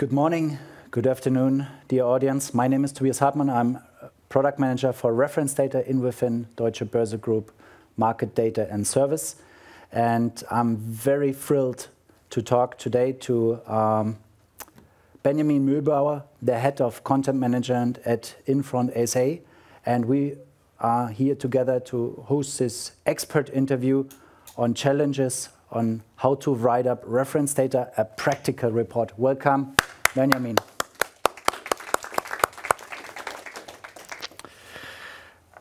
Good morning, good afternoon, dear audience. My name is Tobias Hartmann. I'm Product Manager for Reference Data within Deutsche Börse Group, Market Data and Service. And I'm very thrilled to talk today to Benjamin Mühlbauer, the Head of Content Management at Infront ASA. And we are here together to host this expert interview on challenges on how to write up reference data, a practical report. Welcome, Benjamin.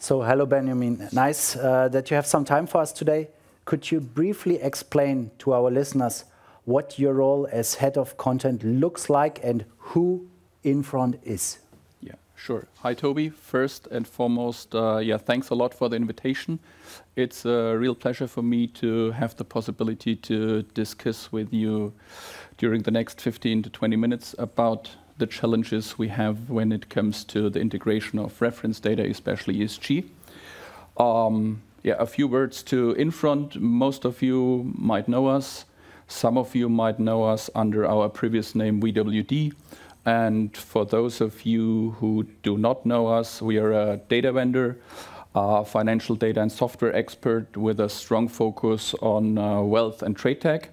So, hello, Benjamin. Nice that you have some time for us today. Could you briefly explain to our listeners what your role as head of content looks like and who Infront is? Yeah, sure. Hi, Toby. First and foremost, thanks a lot for the invitation. It's a real pleasure for me to have the possibility to discuss with you during the next 15 to 20 minutes about the challenges we have when it comes to the integration of reference data, especially ESG. A few words to Infront. Most of you might know us. Some of you might know us under our previous name, VWD. And for those of you who do not know us, we are a data vendor, a financial data and software expert with a strong focus on wealth and trade tech.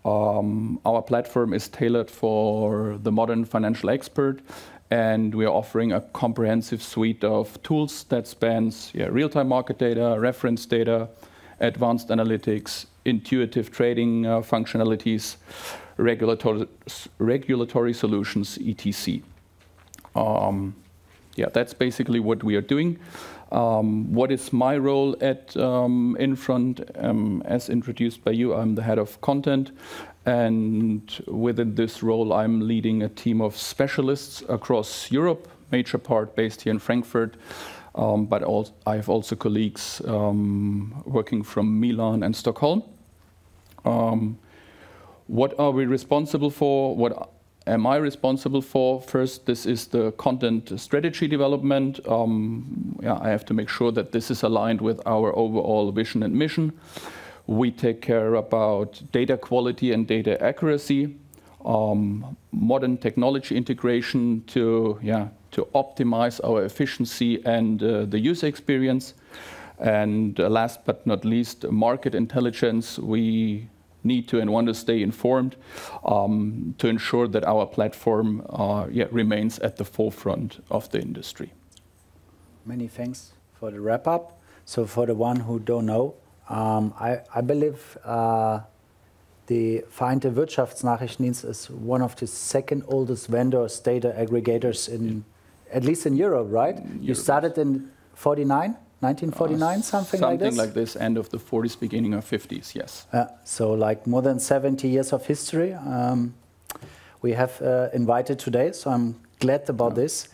Our platform is tailored for the modern financial expert, and we are offering a comprehensive suite of tools that spans real-time market data, reference data, advanced analytics, intuitive trading functionalities, regulatory solutions, etc. That's basically what we are doing. What is my role at Infront? As introduced by you, I'm the head of content, and within this role, I'm leading a team of specialists across Europe, major part based here in Frankfurt, but I have also colleagues working from Milan and Stockholm. What are we responsible for? What am I responsible for? First, this is the content strategy development. I have to make sure that this is aligned with our overall vision and mission. We take care about data quality and data accuracy, modern technology integration to optimize our efficiency and the user experience. And last but not least, market intelligence. We need to and want to stay informed to ensure that our platform remains at the forefront of the industry. Many thanks for the wrap up. So for the one who don't know, I believe the Vereinte Wirtschaftsnachrichtendienst is one of the second oldest vendors, data aggregators at least in Europe, right? You started in 1949, something like this? Something like this, end of the 40s, beginning of 50s, yes. So like more than 70 years of history. We have invited today, so I'm glad about this.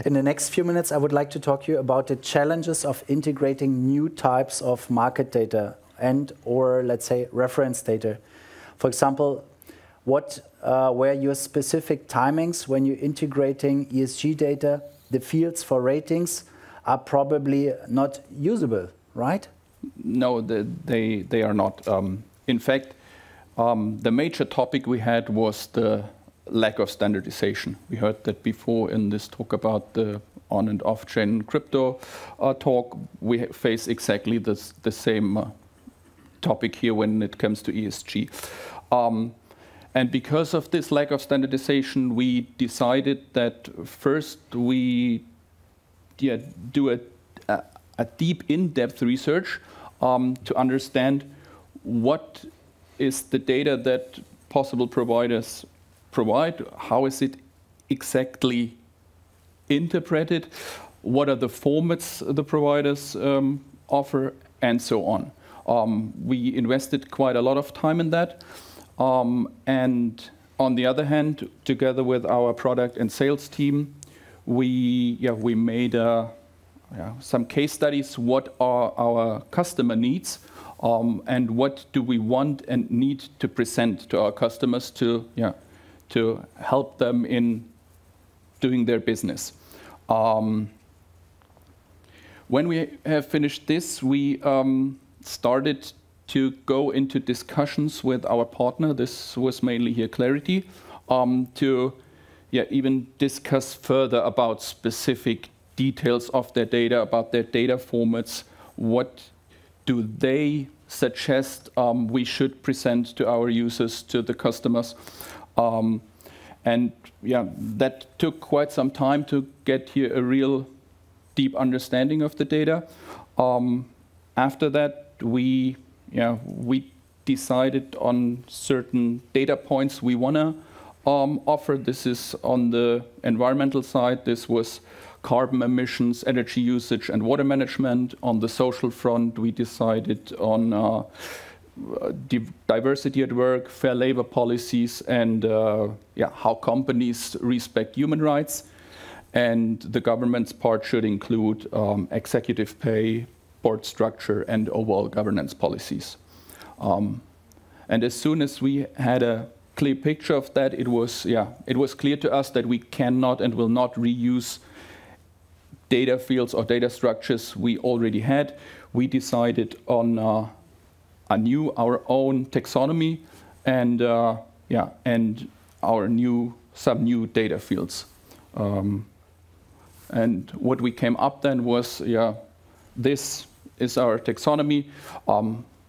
In the next few minutes, I would like to talk to you about the challenges of integrating new types of market data or let's say reference data. For example, what were your specific timings when you're integrating ESG data? The fields for ratings are probably not usable, right? No, they are not. In fact, the major topic we had was the lack of standardization. We heard that before in this talk about the on and off-chain crypto talk. We face exactly the same topic here when it comes to ESG. And because of this lack of standardization, we decided that first we do a deep, in-depth research to understand what is the data that possible providers provide, how is it exactly interpreted, what are the formats the providers offer, and so on. We invested quite a lot of time in that. And on the other hand, together with our product and sales team, we made some case studies. What are our customer needs, and what do we want and need to present to our customers to help them in doing their business. When we have finished this, we started to go into discussions with our partner. This was mainly here Clarity, to even discuss further about specific details of their data, about their data formats. What do they suggest we should present to our users, to the customers? And that took quite some time to get here a real deep understanding of the data. After that, we decided on certain data points we want to offer. This is on the environmental side. This was carbon emissions, energy usage, and water management. On the social front, we decided on diversity at work, fair labor policies, and how companies respect human rights. And the government's part should include executive pay, board structure, and overall governance policies. And as soon as we had a clear picture of that, it was clear to us that we cannot and will not reuse data fields or data structures we already had. We decided on our own taxonomy and some new data fields. And what we came up then was, this is our taxonomy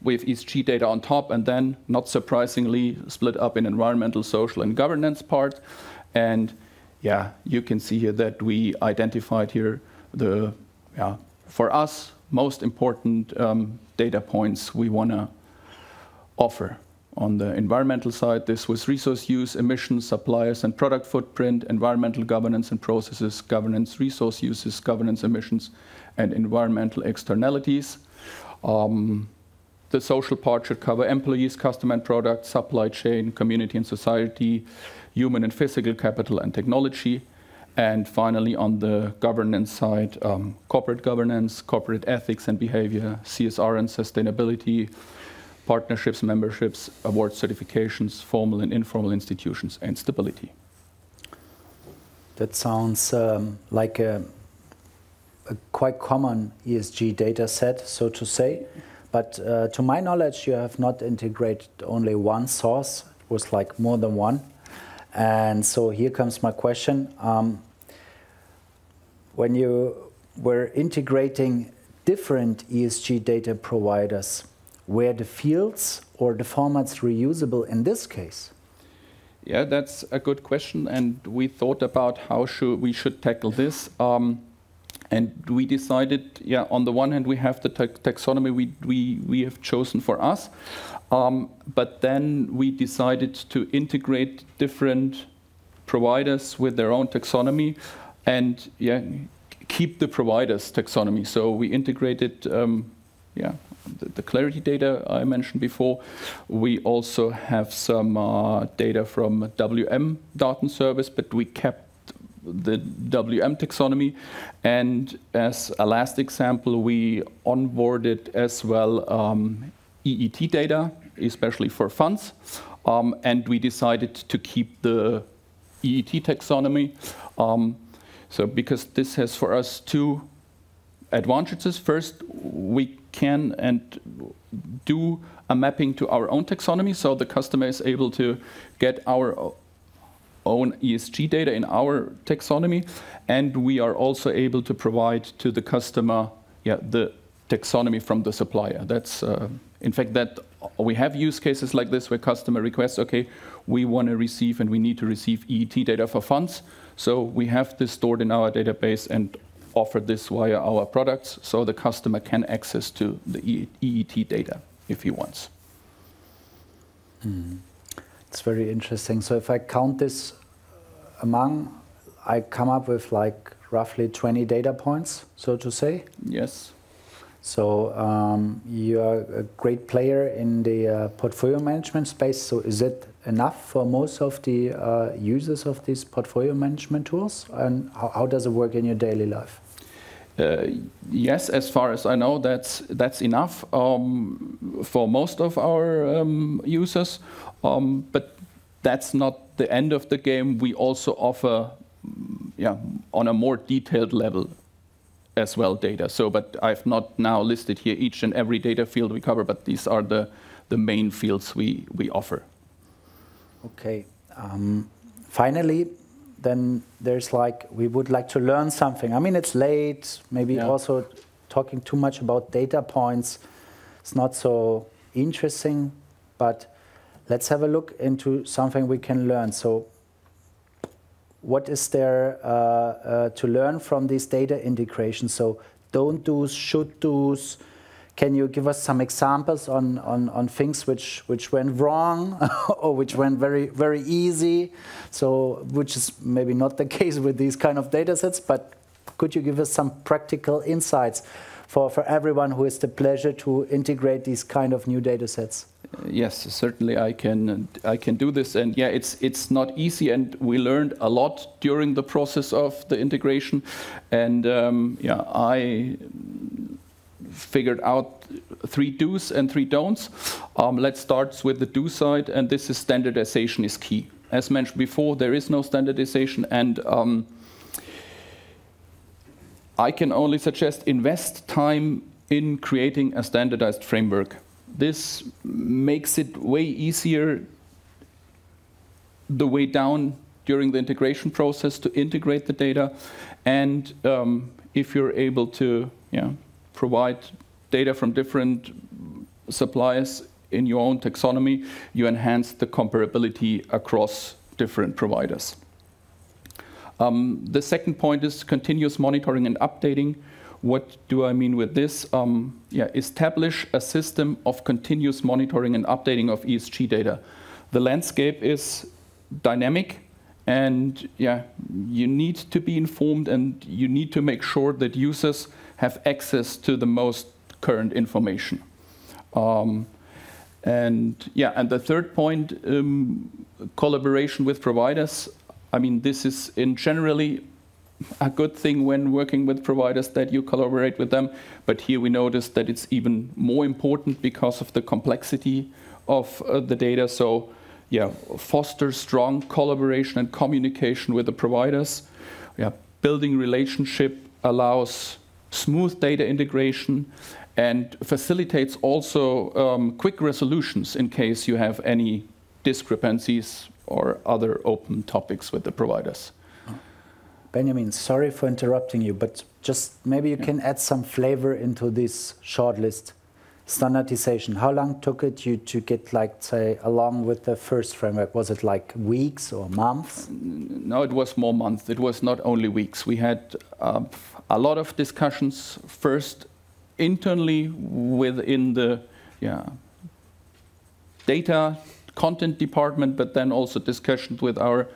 with ESG data on top, and then, not surprisingly, split up in environmental, social, and governance part. And you can see here that we identified here the, for us, most important data points we want to offer. On the environmental side, this was resource use, emissions, suppliers and product footprint, environmental governance and processes, governance, resource uses, governance, emissions, and environmental externalities. The social part should cover employees, customer and product, supply chain, community and society, human and physical capital and technology. And finally, on the governance side, corporate governance, corporate ethics and behavior, CSR and sustainability, partnerships, memberships, award certifications, formal and informal institutions, and stability. That sounds like a quite common ESG data set, so to say. But to my knowledge, you have not integrated only one source. It was like more than one. And so here comes my question. When you were integrating different ESG data providers, were the fields or the formats reusable in this case? Yeah, that's a good question, and we thought about how we should tackle this. And we decided, on the one hand, we have the taxonomy we have chosen for us, but then we decided to integrate different providers with their own taxonomy and keep the providers' taxonomy. So we integrated the Clarity data I mentioned before. We also have some data from WM Daten Service, but we kept the WM taxonomy. And as a last example, we onboarded as well EET data, especially for funds. And we decided to keep the EET taxonomy. So because this has for us two advantages. First, we can and do a mapping to our own taxonomy, so the customer is able to get our own ESG data in our taxonomy, and we are also able to provide to the customer the taxonomy from the supplier. That's in fact that we have use cases like this where customer requests, okay, we want to receive and we need to receive EET data for funds, so we have this stored in our database and offer this via our products, so the customer can access to the EET data if he wants. It's very interesting. So if I count this I come up with like roughly 20 data points, so to say. Yes. So you are a great player in the portfolio management space. So is it enough for most of the users of these portfolio management tools? And how does it work in your daily life? Yes, as far as I know, that's enough for most of our users. But that's not the end of the game. We also offer, on a more detailed level, as well data. So, but I've not now listed here each and every data field we cover, but these are the main fields we offer. Okay. Finally, then there's like, we would like to learn something. I mean, it's late, maybe also talking too much about data points. It's not so interesting, but let's have a look into something we can learn. So what is there to learn from these data integrations? So don't do's, should do's. Can you give us some examples on things which went wrong or which went very, very easy? So which is maybe not the case with these kind of data sets, but could you give us some practical insights for everyone who has the pleasure to integrate these kind of new data sets? Yes, certainly I can do this, and yeah, it's not easy, and we learned a lot during the process of the integration, and yeah, I figured out 3 do's and 3 don'ts. Let's start with the do side, and this is standardization is key. As mentioned before, there is no standardization, and I can only suggest invest time in creating a standardized framework. This makes it way easier the way down during the integration process to integrate the data, and if you're able to provide data from different suppliers in your own taxonomy, you enhance the comparability across different providers. The second point is continuous monitoring and updating. What do I mean with this? Establish a system of continuous monitoring and updating of ESG data. The landscape is dynamic, and you need to be informed, and you need to make sure that users have access to the most current information. And the third point, collaboration with providers. I mean, this is in generally a good thing when working with providers, that you collaborate with them, but here we noticed that it's even more important because of the complexity of the data. So foster strong collaboration and communication with the providers. Building relationship allows smooth data integration and facilitates also quick resolutions in case you have any discrepancies or other open topics with the providers. Benjamin, sorry for interrupting you, but just maybe you can add some flavor into this short list. Standardization, how long took it you to get, like, say, along with the first framework? Was it like weeks or months? No, it was more months. It was not only weeks. We had a lot of discussions, first internally within the data content department, but then also discussions with our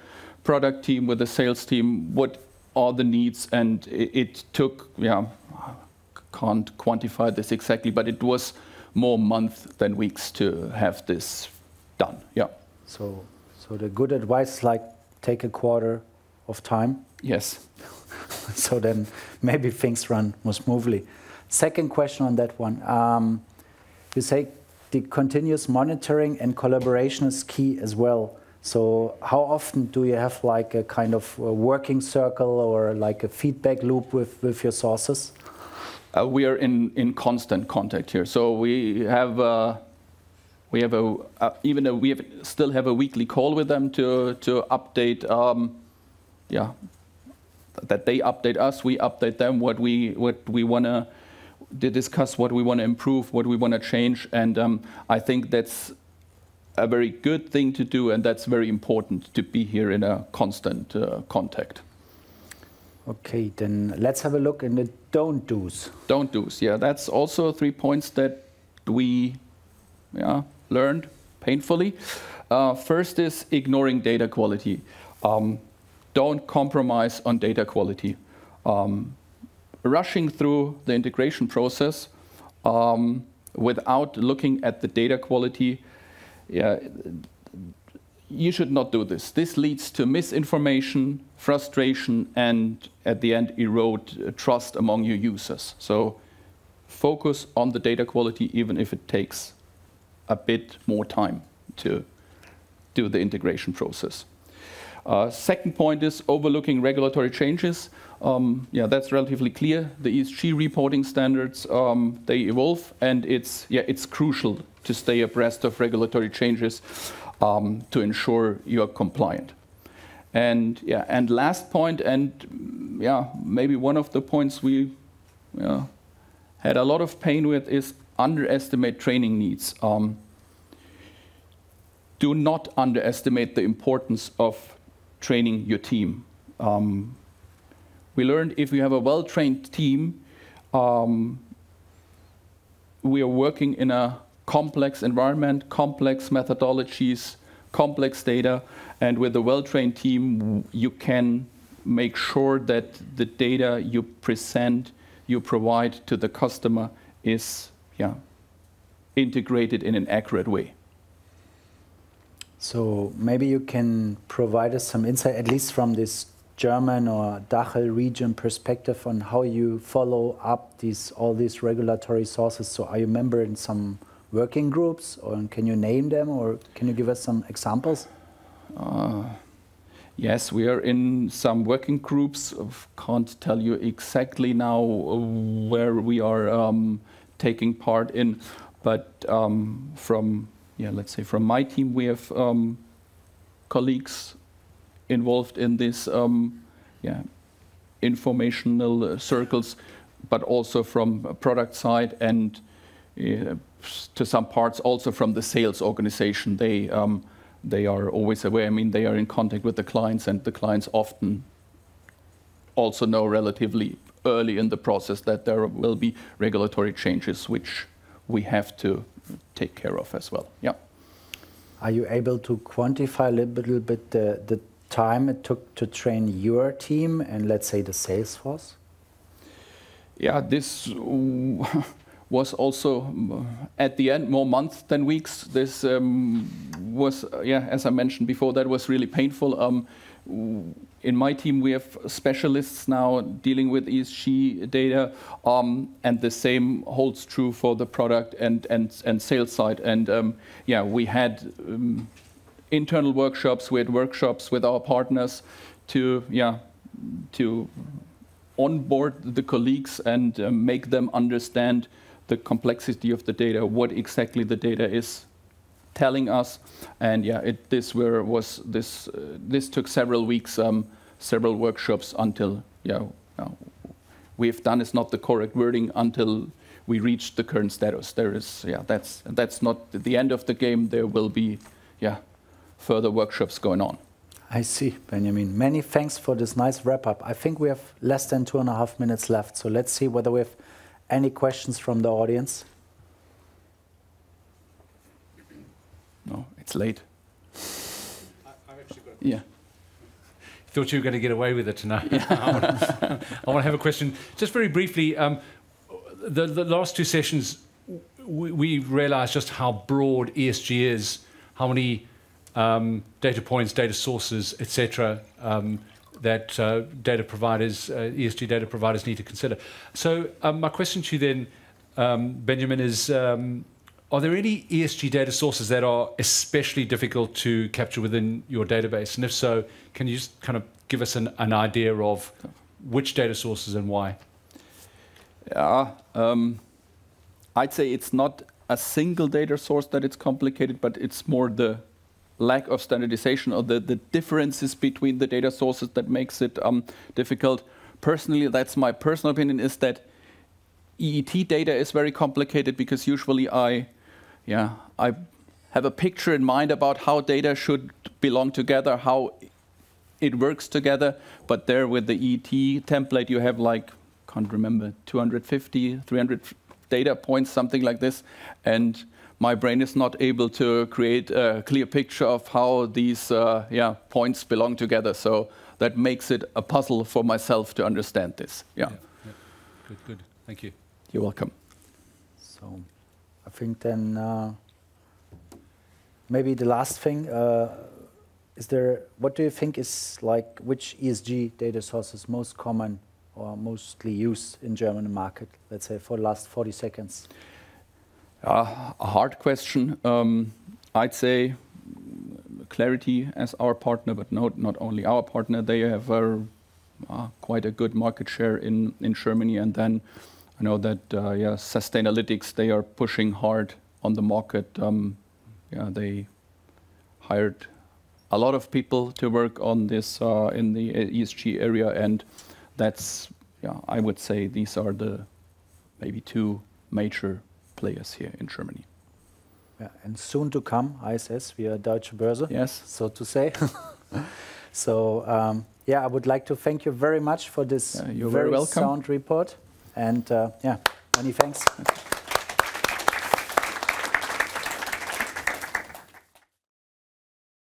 product team, with the sales team, what are the needs, and it took, can't quantify this exactly, but it was more months than weeks to have this done. So the good advice is like take a quarter of time. Yes. So then maybe things run more smoothly. Second question on that one. You say the continuous monitoring and collaboration is key as well. So how often do you have like a kind of a working circle or like a feedback loop with your sources? We are in constant contact here. So we still have a weekly call with them to update. That they update us, we update them. What we want to discuss, what we want to improve, what we want to change, and I think that's a very good thing to do, and that's very important to be here in a constant contact. Okay, then let's have a look in the don't do's. Don't do's, that's also 3 points that we learned painfully. First is ignoring data quality. Don't compromise on data quality. Rushing through the integration process without looking at the data quality, you should not do this. This leads to misinformation, frustration, and at the end erode trust among your users. So focus on the data quality, even if it takes a bit more time to do the integration process. Second point is overlooking regulatory changes. yeah, that's relatively clear. The ESG reporting standards, they evolve, and it's crucial to stay abreast of regulatory changes to ensure you're compliant. And yeah, and last point, and yeah, maybe one of the points we had a lot of pain with is underestimate training needs. Do not underestimate the importance of training your team. We learned if you have a well-trained team, we are working in a complex environment, complex methodologies, complex data, and with a well-trained team, you can make sure that the data you present, you provide to the customer is integrated in an accurate way. So maybe you can provide us some insight, at least from this German or DACH region perspective, on how you follow up all these regulatory sources. So are you a member in some working groups, or can you name them, or can you give us some examples? Yes, we are in some working groups. Can't tell you exactly now where we are taking part in, but from let's say from my team, we have colleagues involved in this informational circles, but also from product side and to some parts also from the sales organization. They are always aware. I mean, they are in contact with the clients, and the clients often also know relatively early in the process that there will be regulatory changes, which we have to take care of as well. Yeah. Are you able to quantify a little bit the time it took to train your team and, let's say, the sales force? Yeah, this was also at the end more months than weeks. This was, as I mentioned before, that was really painful. In my team, we have specialists now dealing with ESG data, and the same holds true for the product and sales side. And we had internal workshops. We had workshops with our partners to onboard the colleagues and make them understand the complexity of the data, what exactly the data is telling us. And this took several weeks, several workshops until we've done is not the correct wording, until we reached the current status. There is that's not the end of the game. There will be further workshops going on. I see, Benjamin. Many thanks for this nice wrap up. I think we have less than 2.5 minutes left, so let's see whether we have any questions from the audience. No, it's late. I've actually got. Yeah. Thought you were going to get away with it tonight. I want to have a question, just very briefly. The last two sessions, we realised just how broad ESG is, how many data points, data sources, etc. That data providers, ESG data providers need to consider. So my question to you then, Benjamin, is are there any ESG data sources that are especially difficult to capture within your database? And if so, can you just kind of give us an idea of which data sources and why? I'd say it's not a single data source that it's complicated, but it's more the lack of standardization or the differences between the data sources that makes it difficult. Personally, that's my personal opinion, is that EET data is very complicated because usually I have a picture in mind about how data should belong together, how it works together, but there with the EET template you have can't remember, 250, 300 data points, something like this, and my brain is not able to create a clear picture of how these points belong together. So that makes it a puzzle for myself to understand this. Yeah. Good. Thank you. You're welcome. So I think then maybe the last thing, what do you think is which ESG data source is most common or mostly used in German market, let's say for the last 40 seconds? A hard question. I'd say Clarity as our partner, but not only our partner. They have quite a good market share in Germany. And then I know that Sustainalytics, they are pushing hard on the market. They hired a lot of people to work on this in the ESG area, and that's, I would say these are the maybe two major players here in Germany. Yeah, and soon to come, ISS via Deutsche Börse, yes, so to say. So, I would like to thank you very much for this you're very welcome. sound report. And many thanks.